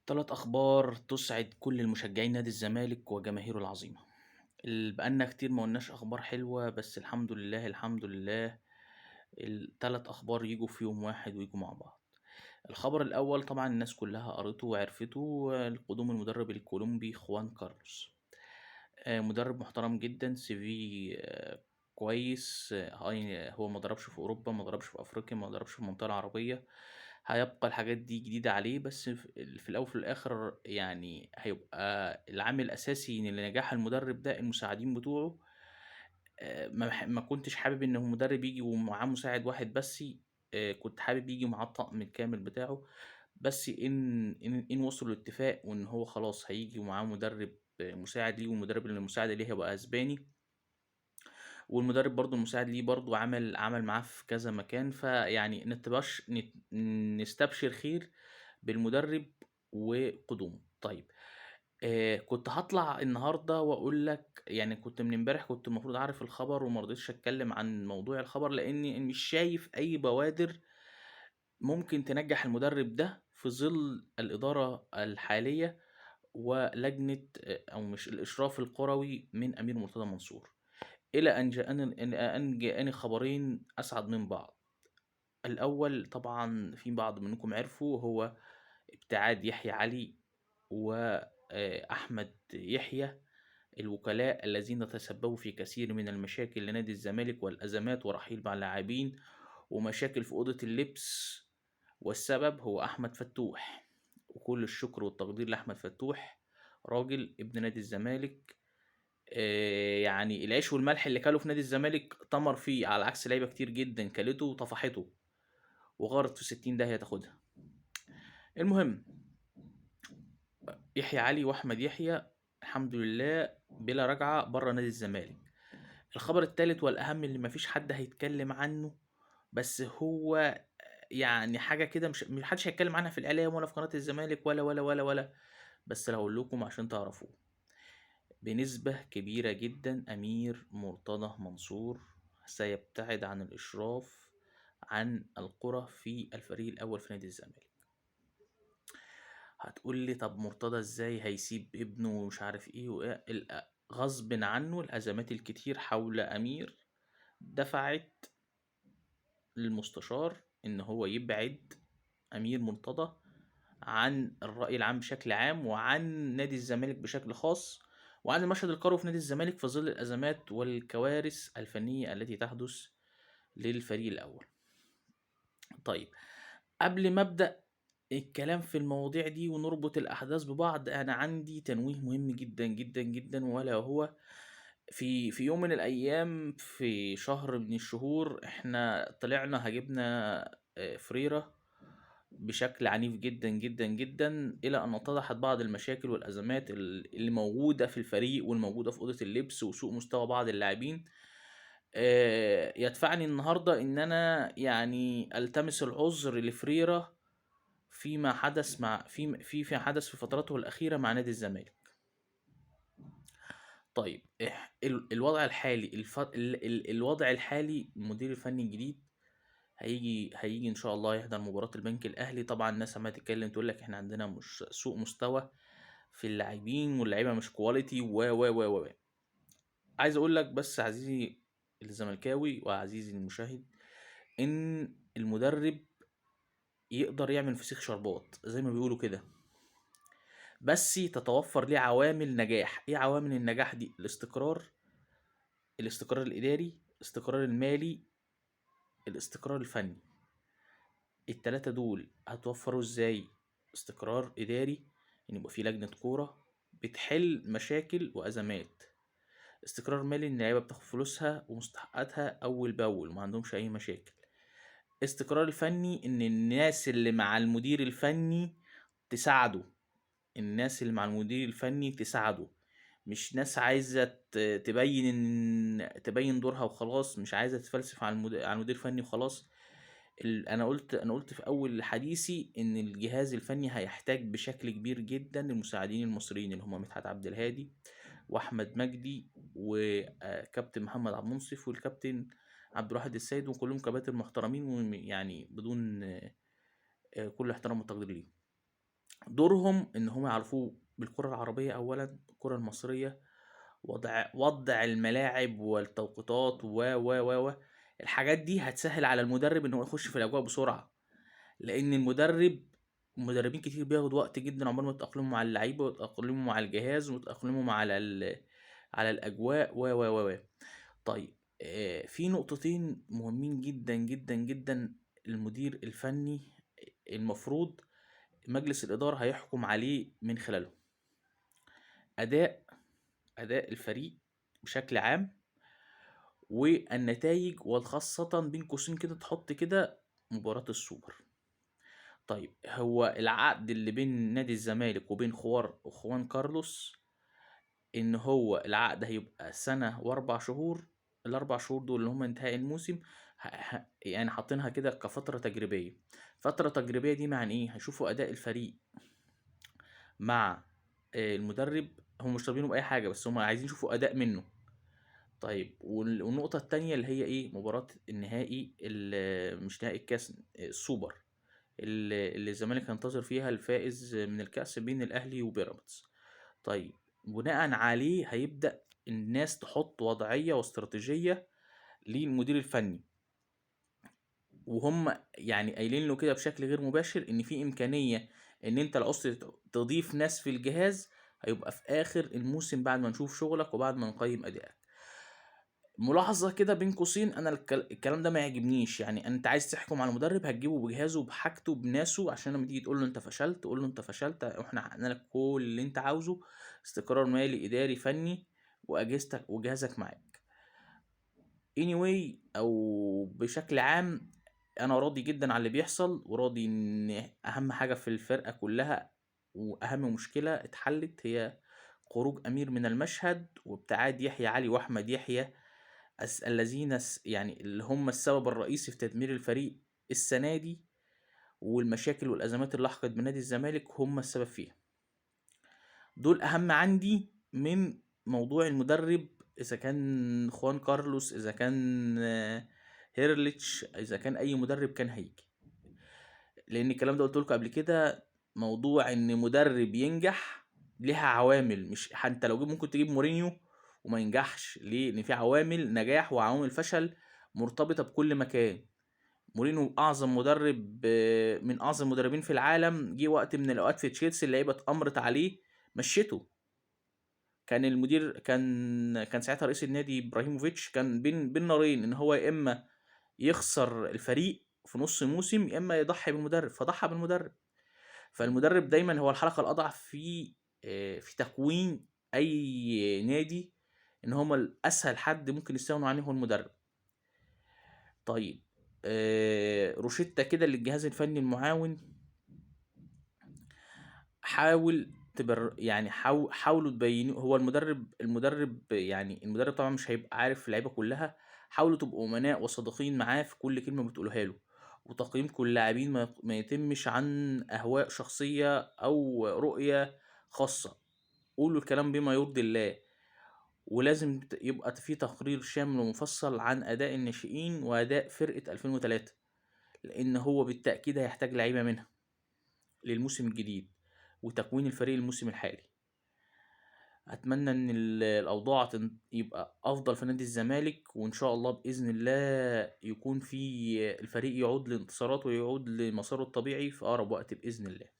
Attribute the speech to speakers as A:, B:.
A: 3 أخبار تسعد كل المشجعين نادي الزمالك وجماهيره العظيمة. بقالنا كتير ما قلناش أخبار حلوة، بس الحمد لله الحمد لله ال3 أخبار يجوا في يوم واحد ويجوا مع بعض. الخبر الأول طبعًا الناس كلها قرته وعرفته، قدوم المدرب الكولومبي خوان كارلوس. مدرب محترم جدًا CV كويس. هو ما دربش في أوروبا، ما دربش في أفريقيا، ما دربش في المنطقة العربية. هيبقى الحاجات دي جديدة عليه، بس في الأول وفي الآخر يعني هيبقى العامل الأساسي لنجاح المدرب ده المساعدين بتوعه. ما كنتش حابب إن المدرب ييجي ومعاه مساعد واحد بس. كنت حابب ييجي معاه الطقم الكامل بتاعه. بس إن وصلوا لاتفاق وإن هو خلاص هييجي ومعاه مدرب مساعد ليه، والمدرب المساعد ليه هيبقى أسباني، والمدرب برضه المساعد ليه برضه عمل معاه في كذا مكان، فيعني نستبشر خير بالمدرب وقدومه. طيب، كنت هاطلع النهارده وأقول لك، يعني كنت من امبارح كنت المفروض عارف الخبر وما رضيتش أتكلم عن موضوع الخبر، لإني مش شايف أي بوادر ممكن تنجّح المدرب ده في ظل الإدارة الحالية ولجنة أو مش الإشراف القروي من أمير مرتضى منصور. إلى أن جاءني خبرين أسعد من بعض. الأول طبعًا في بعض منكم عرفوا، هو ابتعاد يحيى علي وأحمد يحيى، الوكلاء الذين تسببوا في كثير من المشاكل لنادي الزمالك والأزمات ورحيل مع اللاعبين ومشاكل في أوضة اللبس، والسبب هو أحمد فتوح. وكل الشكر والتقدير لأحمد فتوح، راجل ابن نادي الزمالك. يعني العيش والملح اللي كَلُه في نادي الزمالك طَمَر فيه، على عكس لعيبة كتير جدًا كَلِته وطفحته وغارت في 60 داهية تاخدها. المهم، يحيى علي وأحمد يحيى الحمد لله بلا رجعة برّه نادي الزمالك. الخبر التالت والأهم اللي ما فيش حد هيتكلم عنه، بس هو يعني حاجة كده مش ما حدش هيتكلم عنها في الإعلام ولا في قناة الزمالك ولا، بس أنا هاقول لكم عشان تعرفوه. بنسبة كبيرة جدًا أمير مرتضى منصور سيبتعد عن الإشراف عن الكرة في الفريق الأول في نادي الزمالك. هتقول لي طب مرتضى إزاي هيسيب ابنه ومش عارف إيه وإيه، غصبٍ عنه الأزمات الكتير حول أمير دفعت للمستشار إن هو يبعد أمير مرتضى عن الرأي العام بشكل عام، وعن نادي الزمالك بشكل خاص، وعن المشهد الكروي في نادي الزمالك في ظل الأزمات والكوارث الفنية التي تحدث للفريق الأول. طيب، قبل ما أبدأ الكلام في المواضيع دي ونربط الأحداث ببعض، أنا عندي تنويه مهم جدًا، جدًا، جدًا، وألا وهو في يوم من الأيام في شهر من الشهور إحنا طلعنا هاجمنا فريرة بشكل عنيف جدًا، جدًا، جدًا، إلى أن اتضحت بعض المشاكل والأزمات اللي موجودة في الفريق والموجودة في أوضة اللبس وسوء مستوى بعض اللاعبين. يدفعني النهارده إن أنا يعني ألتمس العذر لفريرة فيما حدث مع فيما حدث في فترته الأخيرة مع نادي الزمالك. طيب، الوضع الحالي الوضع الحالي المدير الفني الجديد هيجي إن شاء الله يحضر مباراة البنك الأهلي. طبعًا الناس عمّالة تتكلم تقول لك إحنا عندنا مش سوء مستوى في اللاعبين واللعيبة مش quality و. عايز أقول لك بس عزيزي الزملكاوي وعزيزي المشاهد، إن المدرب يقدر يعمل فسيخ شربات زي ما بيقولوا كده، بس تتوفر ليه عوامل نجاح. إيه عوامل النجاح دي؟ الاستقرار الإداري، الاستقرار المالي، الاستقرار الفني. ال3 دول هتوفّروا إزاي؟ استقرار إداري، إن يبقى في لجنة كورة بتحل مشاكل وأزمات. استقرار مالي، إن اللعيبة بتاخد فلوسها ومستحقاتها أول بأول وما عندهمش أي مشاكل. استقرار الفني، إن الناس اللي مع المدير الفني تساعده، الناس اللي مع المدير الفني تساعده، مش ناس عايزة تبيّن دورها وخلاص، مش عايزة تتفلسف على المدير الفني وخلاص. أنا قُلت في أول حديثي إن الجهاز الفني هيحتاج بشكل كبير جدًا المساعدين المصريين اللي هم مدحت عبد الهادي وأحمد مجدي كابتن محمد عبد المنصف والكابتن عبد الواحد السيد، وكلّهم كباتن محترمين يعني بدون كل احترام وتقدير ليهم. دورهم إن هم يعرفوه بالكرة العربية أولًا، الكرة المصرية، وضع الملاعب والتوقيتات و. الحاجات دي هتسهل على المدرب إن هو يخش في الأجواء بسرعة، لأن مدربين كتير بياخدوا وقت جدًا عقبال ما يتأقلموا مع اللعيبة ويتأقلموا مع الجهاز ويتأقلموا مع على الأجواء و. طيب في نقطتين مهمين جدًا، جدًا، جدًا المدير الفني المفروض مجلس الإدارة هيحكم عليه من خلالهم. أداء أداء الفريق بشكل عام، والنتايج، وخاصة بين قوسين كده تحط كده مباراة السوبر. طيب هو العقد اللي بين نادي الزمالك وبين خوان كارلوس ان هو العقد هيبقى سنة و4 شهور. ال4 شهور دول اللي هم انتهاء الموسم، يعني حاطينها كده كفترة تجريبية. فترة تجريبية دي معنى ايه؟ هيشوفوا اداء الفريق مع المدرب. هم مش طالبينه بأي حاجة، بس هم عايزين يشوفوا اداء منه. طيب والنقطة التانية اللي هي ايه؟ مباراة النهائي، مش نهائي الكاس، السوبر، اللي الزمالك هينتظر فيها الفائز من الكأس بين الأهلي وبيراميدز. طيب بناء عليه هيبدأ الناس تحط وضعية واستراتيجية للمدير الفني، وهم يعني قايلين له كده بشكل غير مباشر ان في امكانية ان انت لو عوزت تضيف ناس في الجهاز هيبقى في اخر الموسم بعد ما نشوف شغلك وبعد ما نقيم ادائك. ملاحظة كده بين قوسين، انا الكلام ده ما يعجبنيش. يعني انت عايز تحكم على المدرب هتجيبه بجهازه بحاجته بناسه، عشان لما تيجي تقول له انت فشلت تقول له انت فشلت، واحنا حققنا لك كل اللي انت عاوزه، استقرار مالي اداري فني، واجهزتك وجهازك معاك. anyway او بشكل عام انا راضي جدا على اللي بيحصل، وراضي ان اهم حاجة في الفرقة كلها واهم مشكلة اتحلت هي خروج امير من المشهد وابتعاد يحيى علي واحمد يحيى، الذين يعني اللي هم السبب الرئيسي في تدمير الفريق السنة دي، والمشاكل والأزمات اللي لحقت بنادي الزمالك هم السبب فيها. دول أهم عندي من موضوع المدرب، إذا كان خوان كارلوس، إذا كان هيرليتش، إذا كان أي مدرب كان هيجي. لأن الكلام ده قلت لكم قبل كده، موضوع إن مدرب ينجح ليها عوامل. مش انت لو ممكن تجيب مورينيو وما ينجحش ليه؟ لان في عوامل نجاح وعوامل فشل مرتبطة بكل مكان. مورينيو اعظم مدرب، من اعظم المدربين في العالم، جه وقت من الاوقات في تشيلسي اللعيبه اتأمرت عليه مشيته. كان المدير كان ساعتها رئيس النادي ابراهيموفيتش، كان بين نارين، ان هو يا اما يخسر الفريق في نص موسم يا اما يضحي بالمدرب، فضحى بالمدرب. فالمدرب دايما هو الحلقة الأضعف في تكوين أي نادي، إن هما الأسهل حد ممكن يستغنوا عنه هو المدرب. طيب روشتة كده للجهاز الفني المعاون، حاول يعني حاولوا تبينوا. هو المدرب يعني المدرب طبعا مش هيبقى عارف اللعيبة كلها. حاولوا تبقوا أمناء وصادقين معاه في كل كلمة بتقولوها له، وتقييمكم للاعبين ما يتمش عن أهواء شخصية أو رؤية خاصة. قولوا الكلام بما يرضي الله. ولازم يبقى في تقرير شامل ومفصل عن أداء الناشئين وأداء فرقة 2003، لأن هو بالتأكيد هيحتاج لعيبة منها للموسم الجديد وتكوين الفريق الموسم الحالي. أتمنى إن الأوضاع يبقى أفضل في نادي الزمالك، وإن شاء الله بإذن الله يكون في الفريق يعود لانتصاراته ويعود لمساره الطبيعي في أقرب وقت بإذن الله.